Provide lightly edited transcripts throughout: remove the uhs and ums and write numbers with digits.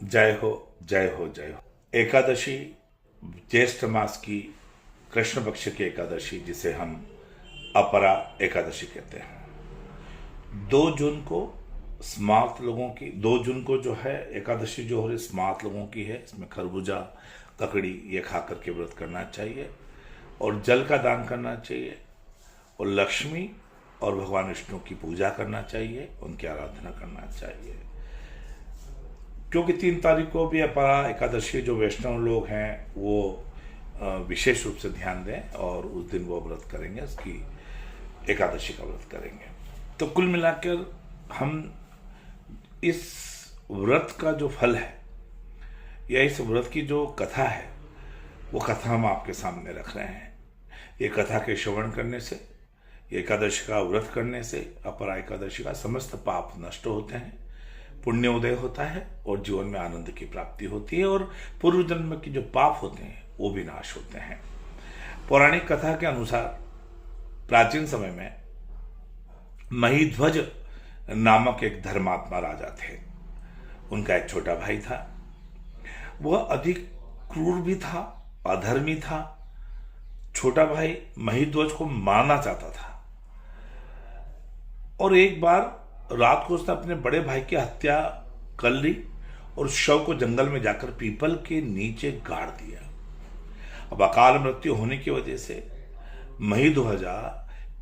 जय हो जय हो जय हो। एकादशी ज्येष्ठ मास की कृष्ण पक्ष की एकादशी, जिसे हम अपरा एकादशी कहते हैं, 2 जून को स्मार्त लोगों की 2 जून को जो है एकादशी जो हो रही स्मार्त लोगों की है। इसमें खरबूजा ककड़ी ये खा करके व्रत करना चाहिए और जल का दान करना चाहिए और लक्ष्मी और भगवान विष्णु की पूजा करना चाहिए, उनकी आराधना करना चाहिए। क्योंकि 3 तारीख को भी अपरा एकादशी, जो वैष्णव लोग हैं वो विशेष रूप से ध्यान दें और उस दिन वो व्रत करेंगे, उसकी एकादशी का व्रत करेंगे। तो कुल मिलाकर हम इस व्रत का जो फल है या इस व्रत की जो कथा है वो कथा हम आपके सामने रख रहे हैं। ये कथा के श्रवण करने से, एकादशी का व्रत करने से अपरा एकादशी का समस्त पाप नष्ट होते हैं, पुण्य उदय होता है और जीवन में आनंद की प्राप्ति होती है और पूर्व जन्म के जो पाप होते हैं वो भी नाश होते हैं। पौराणिक कथा के अनुसार प्राचीन समय में महिध्वज नामक एक धर्मात्मा राजा थे। उनका एक छोटा भाई था। वह अधिक क्रूर भी था, अधर्मी था। छोटा भाई महिध्वज को मारना चाहता था और एक बार रात को उसने अपने बड़े भाई की हत्या कर ली और शव को जंगल में जाकर पीपल के नीचे गाड़ दिया। अब अकाल मृत्यु होने की वजह से महिध्वजा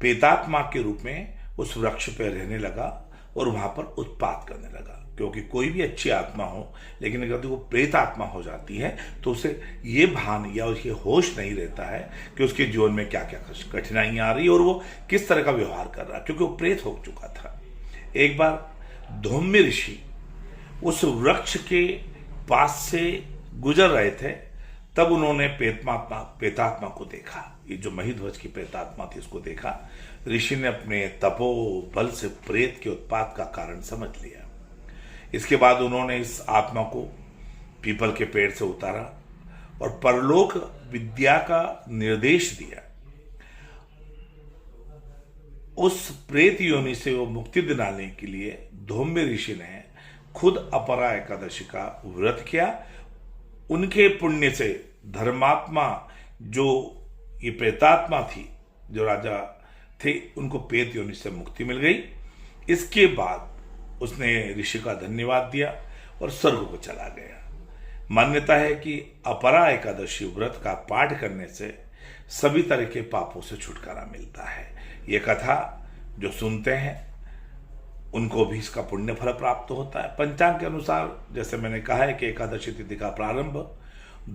प्रेतात्मा के रूप में उस वृक्ष पर रहने लगा और वहां पर उत्पात करने लगा। क्योंकि कोई भी अच्छी आत्मा हो, लेकिन अगर वो प्रेत आत्मा हो जाती है तो उसे ये भान या उसके होश नहीं रहता है कि उसके जीवन में क्या क्या कठिनाइयां आ रही और वो किस तरह का व्यवहार कर रहा है, क्योंकि वो प्रेत हो चुका था। एक बार धौम्य ऋषि उस वृक्ष के पास से गुजर रहे थे, तब उन्होंने प्रेतात्मा को देखा। ये जो महिध्वज की प्रेतात्मा थी उसको देखा। ऋषि ने अपने तपो बल से प्रेत के उत्पात का कारण समझ लिया। इसके बाद उन्होंने इस आत्मा को पीपल के पेड़ से उतारा और परलोक विद्या का निर्देश दिया। उस प्रेत योनि से वो मुक्ति दिलाने के लिए धौम्य ऋषि ने खुद अपरा एकादशी का व्रत किया। उनके पुण्य से धर्मात्मा, जो ये प्रेतात्मा थी, जो राजा थे, उनको प्रेत योनि से मुक्ति मिल गई। इसके बाद उसने ऋषि का धन्यवाद दिया और स्वर्ग को चला गया। मान्यता है कि अपरा एकादशी व्रत का पाठ करने से सभी तरह के पापों से छुटकारा मिलता है। ये कथा जो सुनते हैं उनको भी इसका पुण्य फल प्राप्त होता है। पंचांग के अनुसार, जैसे मैंने कहा है कि एकादशी तिथि का प्रारंभ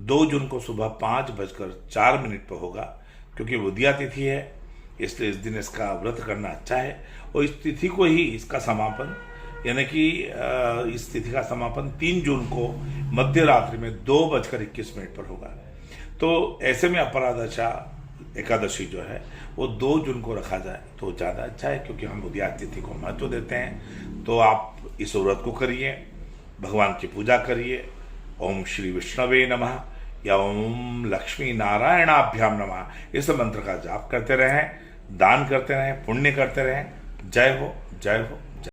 2 जून को सुबह 5:04 पर होगा। क्योंकि उदया तिथि है, इसलिए इस दिन इसका व्रत करना अच्छा है। और इस तिथि को ही इसका समापन, यानी कि इस तिथि का समापन 3 जून को मध्य रात्रि में 2:21 पर होगा। तो ऐसे में अपरादशा एकादशी जो है वो 2 जून को रखा जाए तो ज़्यादा अच्छा है, क्योंकि हम उदया तिथि को महत्व देते हैं। तो आप इस व्रत को करिए, भगवान की पूजा करिए। ओम श्री विष्णवे नमः या ओम लक्ष्मी नारायणाभ्याम नमः, इस मंत्र का जाप करते रहें, दान करते रहें, पुण्य करते रहें। जय हो जय हो।